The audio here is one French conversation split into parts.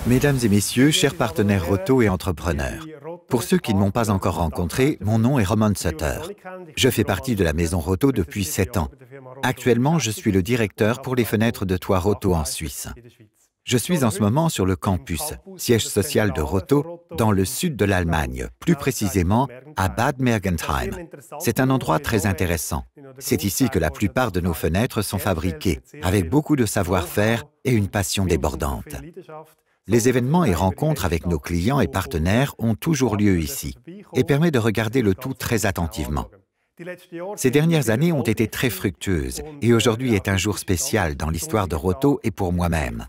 Mesdames et messieurs, chers partenaires Roto et entrepreneurs, pour ceux qui ne m'ont pas encore rencontré, mon nom est Roman Sutter. Je fais partie de la maison Roto depuis 7 ans. Actuellement, je suis le directeur pour les fenêtres de toit Roto en Suisse. Je suis en ce moment sur le campus, siège social de Roto, dans le sud de l'Allemagne, plus précisément à Bad Mergentheim. C'est un endroit très intéressant. C'est ici que la plupart de nos fenêtres sont fabriquées, avec beaucoup de savoir-faire et une passion débordante. Les événements et rencontres avec nos clients et partenaires ont toujours lieu ici et permettent de regarder le tout très attentivement. Ces dernières années ont été très fructueuses et aujourd'hui est un jour spécial dans l'histoire de Roto et pour moi-même.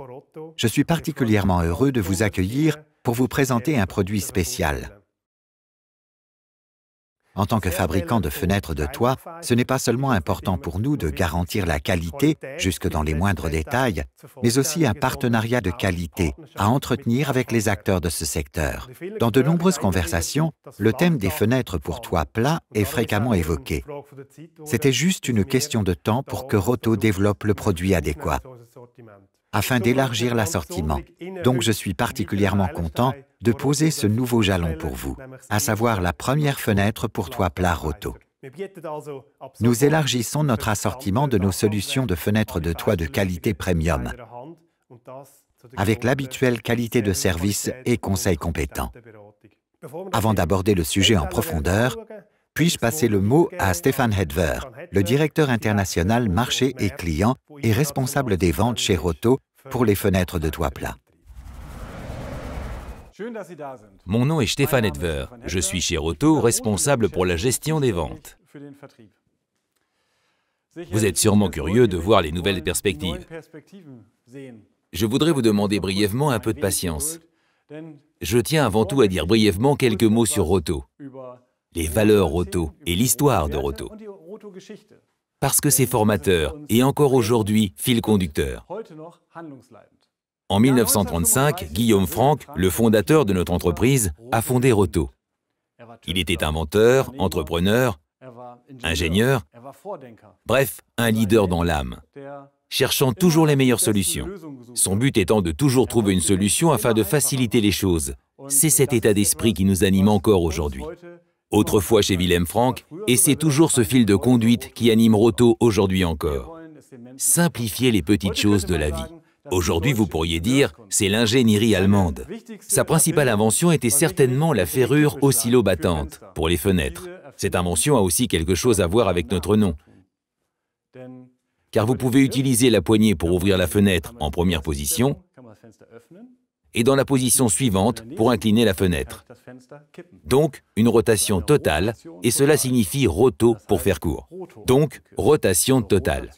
Je suis particulièrement heureux de vous accueillir pour vous présenter un produit spécial. En tant que fabricant de fenêtres de toit, ce n'est pas seulement important pour nous de garantir la qualité jusque dans les moindres détails, mais aussi un partenariat de qualité à entretenir avec les acteurs de ce secteur. Dans de nombreuses conversations, le thème des fenêtres pour toit plat est fréquemment évoqué. C'était juste une question de temps pour que Roto développe le produit adéquat, afin d'élargir l'assortiment. Donc je suis particulièrement content de poser ce nouveau jalon pour vous, à savoir la première fenêtre pour toit plat Roto. Nous élargissons notre assortiment de nos solutions de fenêtres de toit de qualité premium, avec l'habituelle qualité de service et conseils compétents. Avant d'aborder le sujet en profondeur, puis-je passer le mot à Stefan Hedver, le directeur international marché et client et responsable des ventes chez Roto pour les fenêtres de toit plat. Mon nom est Stefan Hedver. Je suis chez Roto, responsable pour la gestion des ventes. Vous êtes sûrement curieux de voir les nouvelles perspectives. Je voudrais vous demander brièvement un peu de patience. Je tiens avant tout à dire brièvement quelques mots sur Roto, les valeurs Roto et l'histoire de Roto. Parce que c'est formateur et encore aujourd'hui fil conducteur. En 1935, Guillaume Frank, le fondateur de notre entreprise, a fondé Roto. Il était inventeur, entrepreneur, ingénieur, bref, un leader dans l'âme, cherchant toujours les meilleures solutions. Son but étant de toujours trouver une solution afin de faciliter les choses. C'est cet état d'esprit qui nous anime encore aujourd'hui. Autrefois chez Wilhelm Frank, et c'est toujours ce fil de conduite qui anime Roto aujourd'hui encore. Simplifier les petites choses de la vie. Aujourd'hui, vous pourriez dire, c'est l'ingénierie allemande. Sa principale invention était certainement la ferrure oscillo-battante pour les fenêtres. Cette invention a aussi quelque chose à voir avec notre nom. Car vous pouvez utiliser la poignée pour ouvrir la fenêtre en première position et dans la position suivante pour incliner la fenêtre. Donc, une rotation totale, et cela signifie Roto pour faire court. Donc, rotation totale.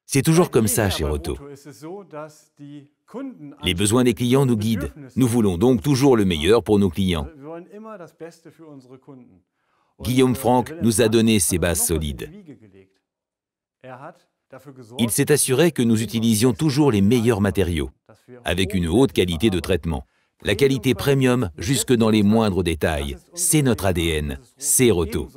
C'est toujours comme ça chez Roto. Les besoins des clients nous guident. Nous voulons donc toujours le meilleur pour nos clients. Guillaume Frank nous a donné ces bases solides. Il s'est assuré que nous utilisions toujours les meilleurs matériaux, avec une haute qualité de traitement. La qualité premium jusque dans les moindres détails. C'est notre ADN, c'est Roto.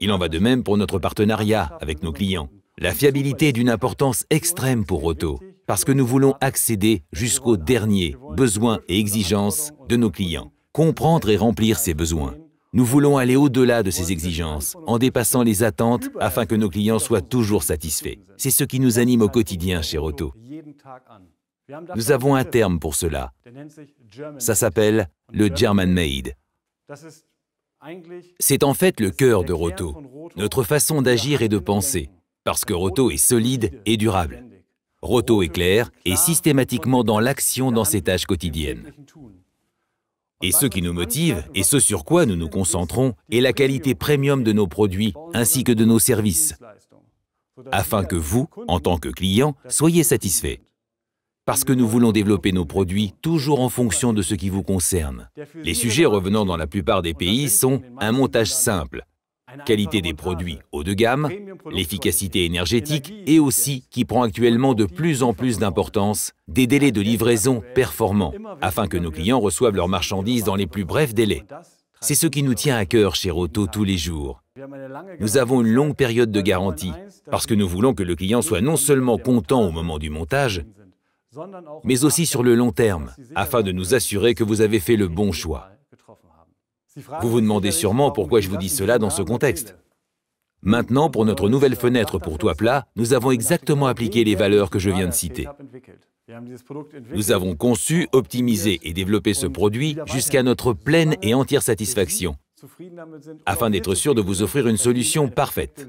Il en va de même pour notre partenariat avec nos clients. La fiabilité est d'une importance extrême pour Roto, parce que nous voulons accéder jusqu'aux derniers besoins et exigences de nos clients, comprendre et remplir ces besoins. Nous voulons aller au-delà de ces exigences, en dépassant les attentes afin que nos clients soient toujours satisfaits. C'est ce qui nous anime au quotidien chez Roto. Nous avons un terme pour cela. Ça s'appelle le German Made. C'est en fait le cœur de Roto, notre façon d'agir et de penser. Parce que Roto est solide et durable. Roto est clair et systématiquement dans l'action dans ses tâches quotidiennes. Et ce qui nous motive, et ce sur quoi nous nous concentrons, est la qualité premium de nos produits ainsi que de nos services, afin que vous, en tant que client, soyez satisfaits. Parce que nous voulons développer nos produits toujours en fonction de ce qui vous concerne. Les sujets revenant dans la plupart des pays sont un montage simple, qualité des produits haut de gamme, l'efficacité énergétique et aussi, qui prend actuellement de plus en plus d'importance, des délais de livraison performants, afin que nos clients reçoivent leurs marchandises dans les plus brefs délais. C'est ce qui nous tient à cœur chez Roto tous les jours. Nous avons une longue période de garantie, parce que nous voulons que le client soit non seulement content au moment du montage, mais aussi sur le long terme, afin de nous assurer que vous avez fait le bon choix. Vous vous demandez sûrement pourquoi je vous dis cela dans ce contexte. Maintenant, pour notre nouvelle fenêtre pour toit plat, nous avons exactement appliqué les valeurs que je viens de citer. Nous avons conçu, optimisé et développé ce produit jusqu'à notre pleine et entière satisfaction, afin d'être sûr de vous offrir une solution parfaite.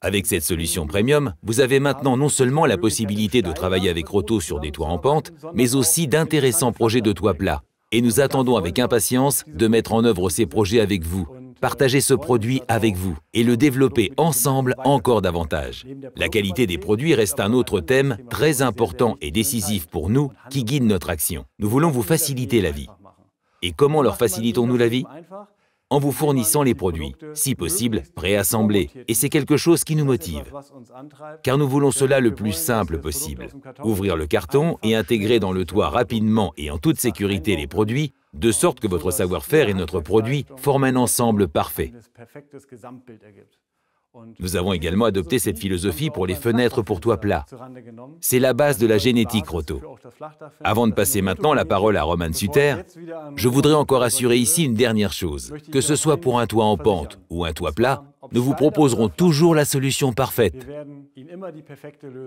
Avec cette solution premium, vous avez maintenant non seulement la possibilité de travailler avec Roto sur des toits en pente, mais aussi d'intéressants projets de toit plat. Et nous attendons avec impatience de mettre en œuvre ces projets avec vous, partager ce produit avec vous et le développer ensemble encore davantage. La qualité des produits reste un autre thème très important et décisif pour nous qui guide notre action. Nous voulons vous faciliter la vie. Et comment leur facilitons-nous la vie ? En vous fournissant les produits, si possible, préassemblés. Et c'est quelque chose qui nous motive. Car nous voulons cela le plus simple possible. Ouvrir le carton et intégrer dans le toit rapidement et en toute sécurité les produits, de sorte que votre savoir-faire et notre produit forment un ensemble parfait. Nous avons également adopté cette philosophie pour les fenêtres pour toit plat. C'est la base de la génétique Roto. Avant de passer maintenant la parole à Roman Suter, je voudrais encore assurer ici une dernière chose. Que ce soit pour un toit en pente ou un toit plat, nous vous proposerons toujours la solution parfaite.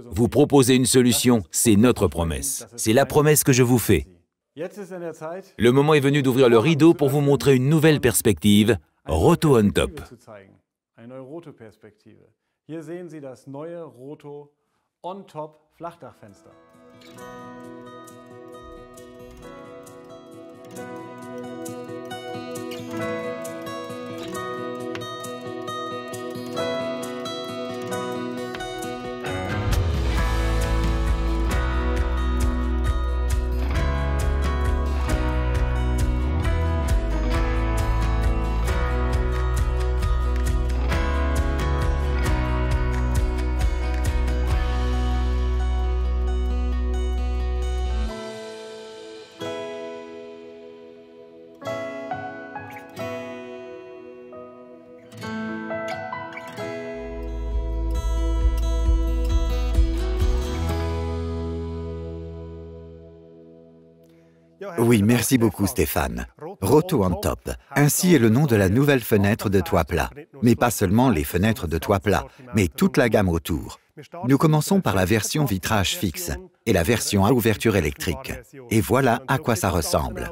Vous proposez une solution, c'est notre promesse. C'est la promesse que je vous fais. Le moment est venu d'ouvrir le rideau pour vous montrer une nouvelle perspective, Roto on Top. Eine neue Roto-Perspektive. Hier sehen Sie das neue Roto On-Top Flachdachfenster. Oui, merci beaucoup Stéphane. Roto on Top, ainsi est le nom de la nouvelle fenêtre de toit plat. Mais pas seulement les fenêtres de toit plat, mais toute la gamme autour. Nous commençons par la version vitrage fixe et la version à ouverture électrique. Et voilà à quoi ça ressemble.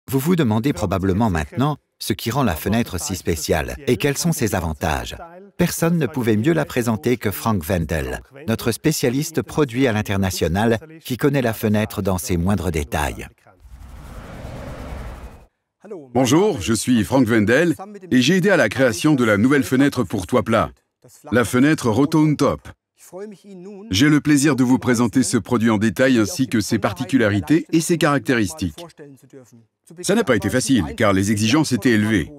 Vous vous demandez probablement maintenant ce qui rend la fenêtre si spéciale et quels sont ses avantages. Personne ne pouvait mieux la présenter que Frank Wendel, notre spécialiste produit à l'international qui connaît la fenêtre dans ses moindres détails. Bonjour, je suis Frank Wendel et j'ai aidé à la création de la nouvelle fenêtre pour toit plat, la fenêtre Roto on Top. J'ai le plaisir de vous présenter ce produit en détail ainsi que ses particularités et ses caractéristiques. Ça n'a pas été facile car les exigences étaient élevées.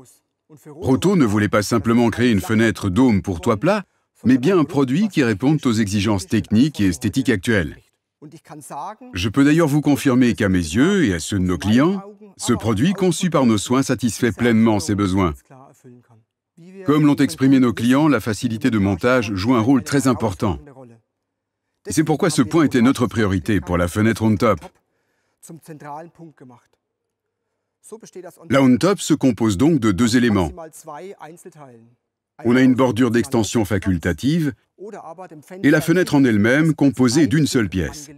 Roto ne voulait pas simplement créer une fenêtre dôme pour toit plat, mais bien un produit qui réponde aux exigences techniques et esthétiques actuelles. Je peux d'ailleurs vous confirmer qu'à mes yeux et à ceux de nos clients, ce produit conçu par nos soins satisfait pleinement ces besoins. Comme l'ont exprimé nos clients, la facilité de montage joue un rôle très important. C'est pourquoi ce point était notre priorité pour la fenêtre on top. La on top se compose donc de deux éléments. On a une bordure d'extension facultative et la fenêtre en elle-même composée d'une seule pièce.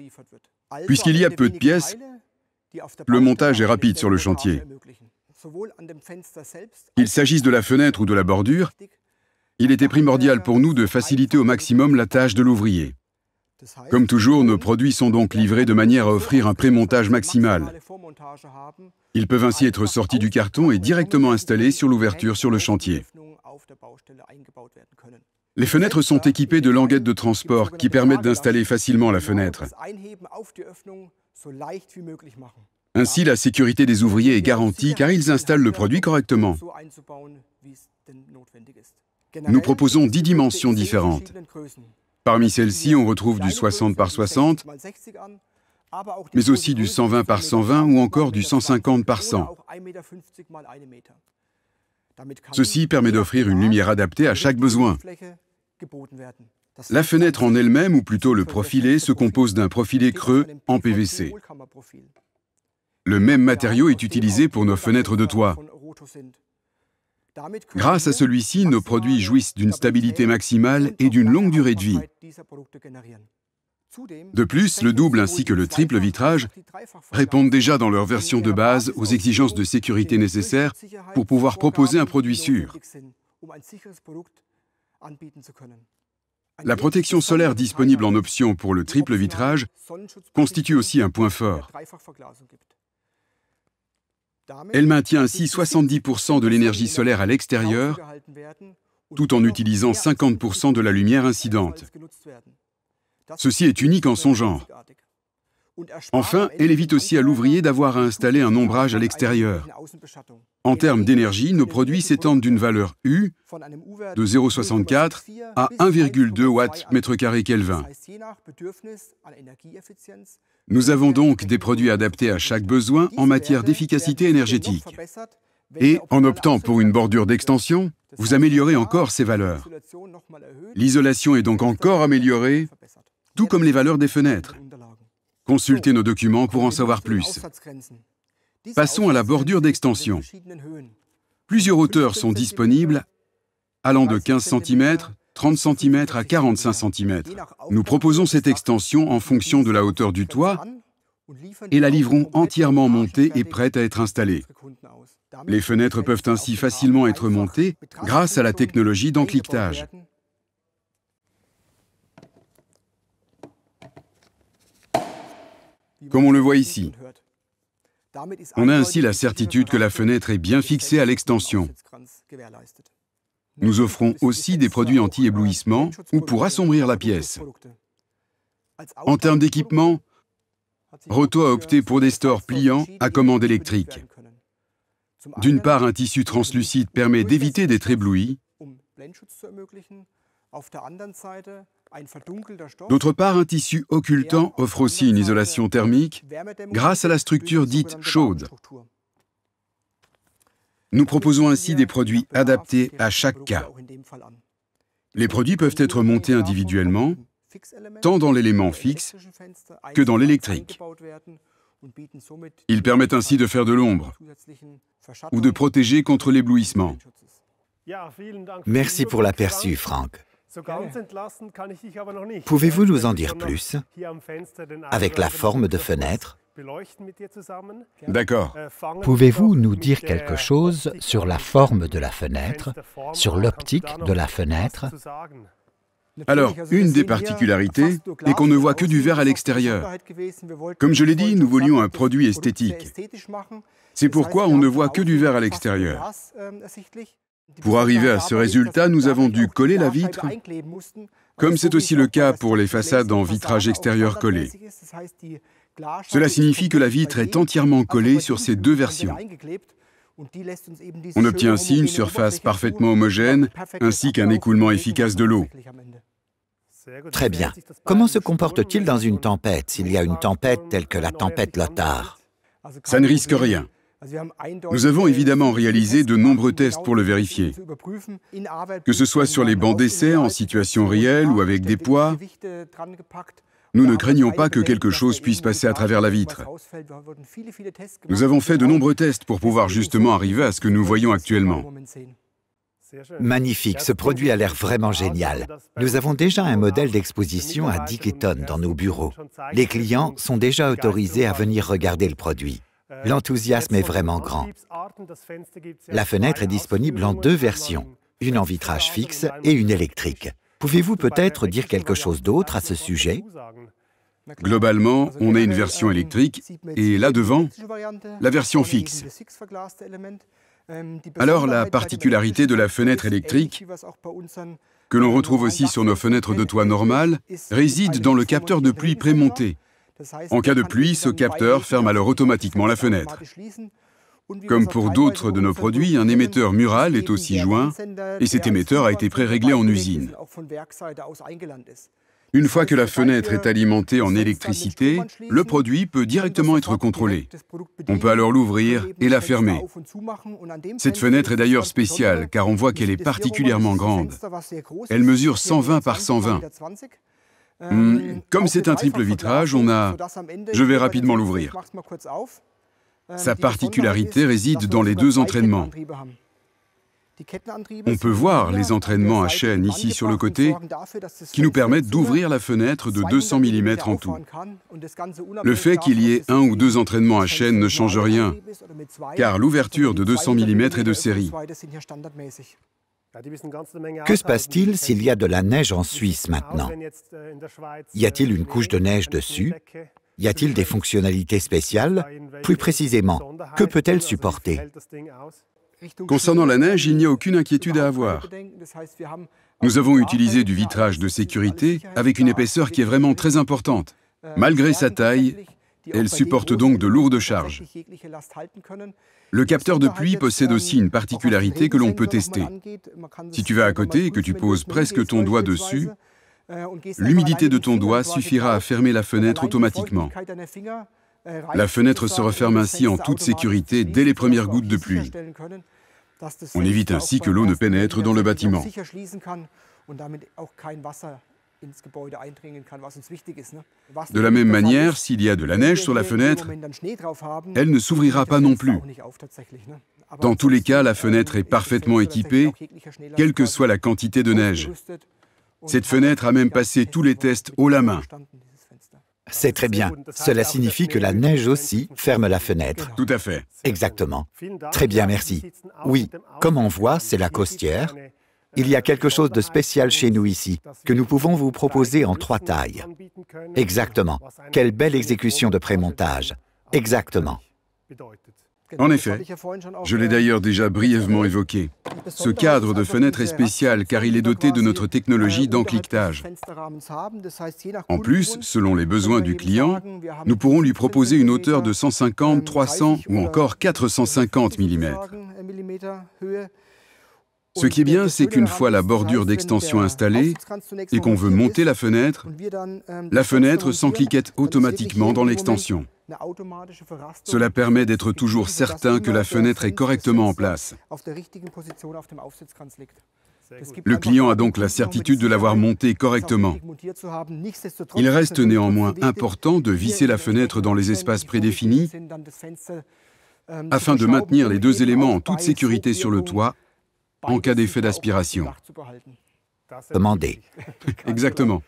Puisqu'il y a peu de pièces, le montage est rapide sur le chantier. Qu'il s'agisse de la fenêtre ou de la bordure, il était primordial pour nous de faciliter au maximum la tâche de l'ouvrier. Comme toujours, nos produits sont donc livrés de manière à offrir un pré-montage maximal. Ils peuvent ainsi être sortis du carton et directement installés sur l'ouverture sur le chantier. Les fenêtres sont équipées de languettes de transport qui permettent d'installer facilement la fenêtre. Ainsi, la sécurité des ouvriers est garantie car ils installent le produit correctement. Nous proposons 10 dimensions différentes. Parmi celles-ci, on retrouve du 60 par 60, mais aussi du 120 par 120 ou encore du 150 par 100. Ceci permet d'offrir une lumière adaptée à chaque besoin. La fenêtre en elle-même, ou plutôt le profilé, se compose d'un profilé creux en PVC. Le même matériau est utilisé pour nos fenêtres de toit. Grâce à celui-ci, nos produits jouissent d'une stabilité maximale et d'une longue durée de vie. De plus, le double ainsi que le triple vitrage répondent déjà dans leur version de base aux exigences de sécurité nécessaires pour pouvoir proposer un produit sûr. La protection solaire disponible en option pour le triple vitrage constitue aussi un point fort. Elle maintient ainsi 70% de l'énergie solaire à l'extérieur, tout en utilisant 50% de la lumière incidente. Ceci est unique en son genre. Enfin, elle évite aussi à l'ouvrier d'avoir à installer un ombrage à l'extérieur. En termes d'énergie, nos produits s'étendent d'une valeur U de 0,64 à 1,2 watts mètre carré Kelvin. Nous avons donc des produits adaptés à chaque besoin en matière d'efficacité énergétique. Et en optant pour une bordure d'extension, vous améliorez encore ces valeurs. L'isolation est donc encore améliorée, tout comme les valeurs des fenêtres. Consultez nos documents pour en savoir plus. Passons à la bordure d'extension. Plusieurs hauteurs sont disponibles, allant de 15 cm, 30 cm à 45 cm. Nous proposons cette extension en fonction de la hauteur du toit et la livrons entièrement montée et prête à être installée. Les fenêtres peuvent ainsi facilement être montées grâce à la technologie d'encliquetage. Comme on le voit ici. On a ainsi la certitude que la fenêtre est bien fixée à l'extension. Nous offrons aussi des produits anti-éblouissement ou pour assombrir la pièce. En termes d'équipement, Roto a opté pour des stores pliants à commande électrique. D'une part, un tissu translucide permet d'éviter d'être ébloui. D'autre part, un tissu occultant offre aussi une isolation thermique grâce à la structure dite chaude. Nous proposons ainsi des produits adaptés à chaque cas. Les produits peuvent être montés individuellement, tant dans l'élément fixe que dans l'électrique. Ils permettent ainsi de faire de l'ombre ou de protéger contre l'éblouissement. Merci pour l'aperçu, Frank. Pouvez-vous nous en dire plus avec la forme de fenêtre? D'accord. Pouvez-vous nous dire quelque chose sur la forme de la fenêtre, sur l'optique de la fenêtre? Alors, une des particularités est qu'on ne voit que du verre à l'extérieur. Comme je l'ai dit, nous voulions un produit esthétique. C'est pourquoi on ne voit que du verre à l'extérieur. Pour arriver à ce résultat, nous avons dû coller la vitre, comme c'est aussi le cas pour les façades en vitrage extérieur collé. Cela signifie que la vitre est entièrement collée sur ces deux versions. On obtient ainsi une surface parfaitement homogène, ainsi qu'un écoulement efficace de l'eau. Très bien. Comment se comporte-t-il dans une tempête, s'il y a une tempête telle que la tempête Lothar? Ça ne risque rien. Nous avons évidemment réalisé de nombreux tests pour le vérifier. Que ce soit sur les bancs d'essai, en situation réelle ou avec des poids, nous ne craignons pas que quelque chose puisse passer à travers la vitre. Nous avons fait de nombreux tests pour pouvoir justement arriver à ce que nous voyons actuellement. Magnifique, ce produit a l'air vraiment génial. Nous avons déjà un modèle d'exposition à Dicketon dans nos bureaux. Les clients sont déjà autorisés à venir regarder le produit. L'enthousiasme est vraiment grand. La fenêtre est disponible en deux versions, une en vitrage fixe et une électrique. Pouvez-vous peut-être dire quelque chose d'autre à ce sujet? Globalement, on a une version électrique et là devant, la version fixe. Alors la particularité de la fenêtre électrique, que l'on retrouve aussi sur nos fenêtres de toit normales, réside dans le capteur de pluie prémonté. En cas de pluie, ce capteur ferme alors automatiquement la fenêtre. Comme pour d'autres de nos produits, un émetteur mural est aussi joint et cet émetteur a été pré-réglé en usine. Une fois que la fenêtre est alimentée en électricité, le produit peut directement être contrôlé. On peut alors l'ouvrir et la fermer. Cette fenêtre est d'ailleurs spéciale, car on voit qu'elle est particulièrement grande. Elle mesure 120 par 120. Comme c'est un triple vitrage, Je vais rapidement l'ouvrir. Sa particularité réside dans les deux entraînements. On peut voir les entraînements à chaîne ici sur le côté qui nous permettent d'ouvrir la fenêtre de 200 mm en tout. Le fait qu'il y ait un ou deux entraînements à chaîne ne change rien, car l'ouverture de 200 mm est de série. Que se passe-t-il s'il y a de la neige en Suisse maintenant? Y a-t-il une couche de neige dessus? Y a-t-il des fonctionnalités spéciales? Plus précisément, que peut-elle supporter? Concernant la neige, il n'y a aucune inquiétude à avoir. Nous avons utilisé du vitrage de sécurité avec une épaisseur qui est vraiment très importante. Malgré sa taille, elle supporte donc de lourdes charges. Le capteur de pluie possède aussi une particularité que l'on peut tester. Si tu vas à côté et que tu poses presque ton doigt dessus, l'humidité de ton doigt suffira à fermer la fenêtre automatiquement. La fenêtre se referme ainsi en toute sécurité dès les premières gouttes de pluie. On évite ainsi que l'eau ne pénètre dans le bâtiment. De la même manière, s'il y a de la neige sur la fenêtre, elle ne s'ouvrira pas non plus. Dans tous les cas, la fenêtre est parfaitement équipée, quelle que soit la quantité de neige. Cette fenêtre a même passé tous les tests haut la main. C'est très bien. Cela signifie que la neige aussi ferme la fenêtre. Tout à fait. Exactement. Très bien, merci. Oui, comme on voit, c'est la costière. Il y a quelque chose de spécial chez nous ici, que nous pouvons vous proposer en 3 tailles. Exactement. Quelle belle exécution de prémontage. Exactement. En effet, je l'ai d'ailleurs déjà brièvement évoqué. Ce cadre de fenêtre est spécial car il est doté de notre technologie d'encliquetage. En plus, selon les besoins du client, nous pourrons lui proposer une hauteur de 150, 300 ou encore 450 mm. Ce qui est bien, c'est qu'une fois la bordure d'extension installée et qu'on veut monter la fenêtre s'encliquette automatiquement dans l'extension. Cela permet d'être toujours certain que la fenêtre est correctement en place. Le client a donc la certitude de l'avoir montée correctement. Il reste néanmoins important de visser la fenêtre dans les espaces prédéfinis afin de maintenir les deux éléments en toute sécurité sur le toit en cas d'effet d'aspiration. Demandez. Exactement.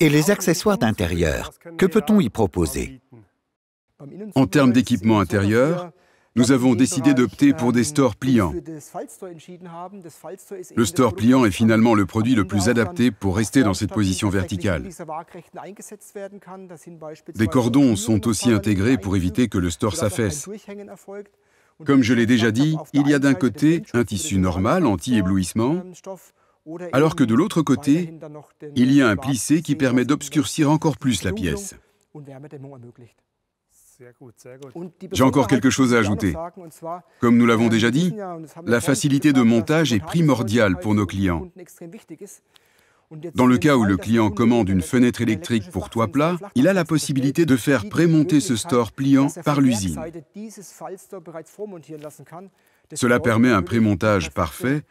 Et les accessoires d'intérieur, que peut-on y proposer? En termes d'équipement intérieur, nous avons décidé d'opter pour des stores pliants. Le store pliant est finalement le produit le plus adapté pour rester dans cette position verticale. Des cordons sont aussi intégrés pour éviter que le store s'affaisse. Comme je l'ai déjà dit, il y a d'un côté un tissu normal anti-éblouissement, alors que de l'autre côté, il y a un plissé qui permet d'obscurcir encore plus la pièce. J'ai encore quelque chose à ajouter. Comme nous l'avons déjà dit, la facilité de montage est primordiale pour nos clients. Dans le cas où le client commande une fenêtre électrique pour toit plat, il a la possibilité de faire prémonter ce store pliant par l'usine. Cela permet un prémontage parfait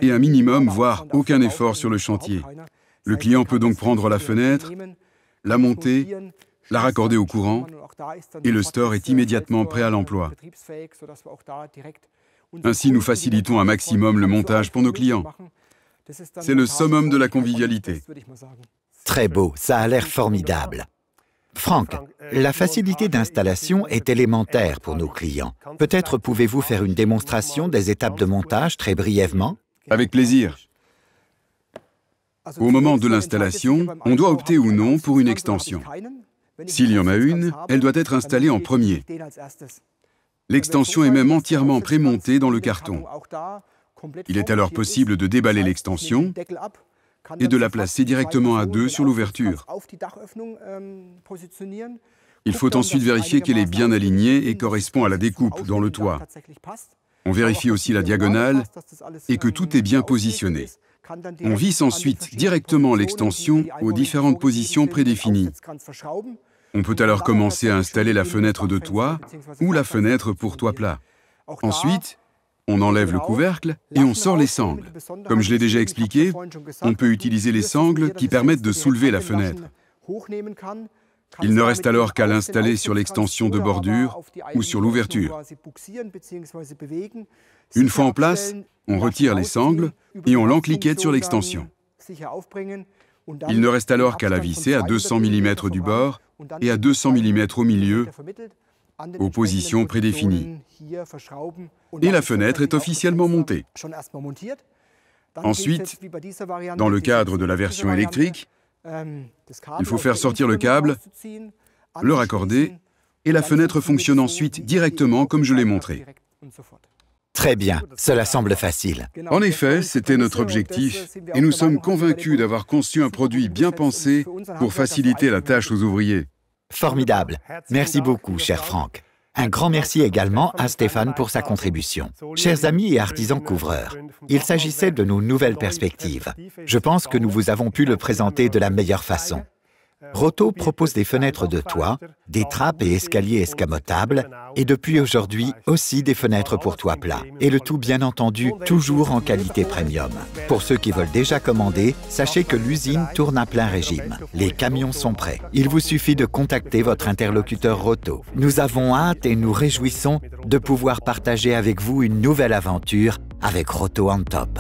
et un minimum, voire aucun effort sur le chantier. Le client peut donc prendre la fenêtre, la monter, la raccorder au courant, et le store est immédiatement prêt à l'emploi. Ainsi, nous facilitons un maximum le montage pour nos clients. C'est le summum de la convivialité. Très beau, ça a l'air formidable. Franck, la facilité d'installation est élémentaire pour nos clients. Peut-être pouvez-vous faire une démonstration des étapes de montage très brièvement? Avec plaisir. Au moment de l'installation, on doit opter ou non pour une extension. S'il y en a une, elle doit être installée en premier. L'extension est même entièrement prémontée dans le carton. Il est alors possible de déballer l'extension et de la placer directement à deux sur l'ouverture. Il faut ensuite vérifier qu'elle est bien alignée et correspond à la découpe dans le toit. On vérifie aussi la diagonale et que tout est bien positionné. On visse ensuite directement l'extension aux différentes positions prédéfinies. On peut alors commencer à installer la fenêtre de toit ou la fenêtre pour toit plat. Ensuite, on enlève le couvercle et on sort les sangles. Comme je l'ai déjà expliqué, on peut utiliser les sangles qui permettent de soulever la fenêtre. Il ne reste alors qu'à l'installer sur l'extension de bordure ou sur l'ouverture. Une fois en place, on retire les sangles et on l'encliquette sur l'extension. Il ne reste alors qu'à la visser à 200 mm du bord et à 200 mm au milieu, aux positions prédéfinies. Et la fenêtre est officiellement montée. Ensuite, dans le cadre de la version électrique, il faut faire sortir le câble, le raccorder, et la fenêtre fonctionne ensuite directement comme je l'ai montré. Très bien, cela semble facile. En effet, c'était notre objectif, et nous sommes convaincus d'avoir conçu un produit bien pensé pour faciliter la tâche aux ouvriers. Formidable. Merci beaucoup, cher Franck. Un grand merci également à Stéphane pour sa contribution. Chers amis et artisans couvreurs, il s'agissait de nos nouvelles perspectives. Je pense que nous vous avons pu le présenter de la meilleure façon. Roto propose des fenêtres de toit, des trappes et escaliers escamotables, et depuis aujourd'hui aussi des fenêtres pour toit plat. Et le tout bien entendu toujours en qualité premium. Pour ceux qui veulent déjà commander, sachez que l'usine tourne à plein régime. Les camions sont prêts. Il vous suffit de contacter votre interlocuteur Roto. Nous avons hâte et nous réjouissons de pouvoir partager avec vous une nouvelle aventure avec Roto on Top.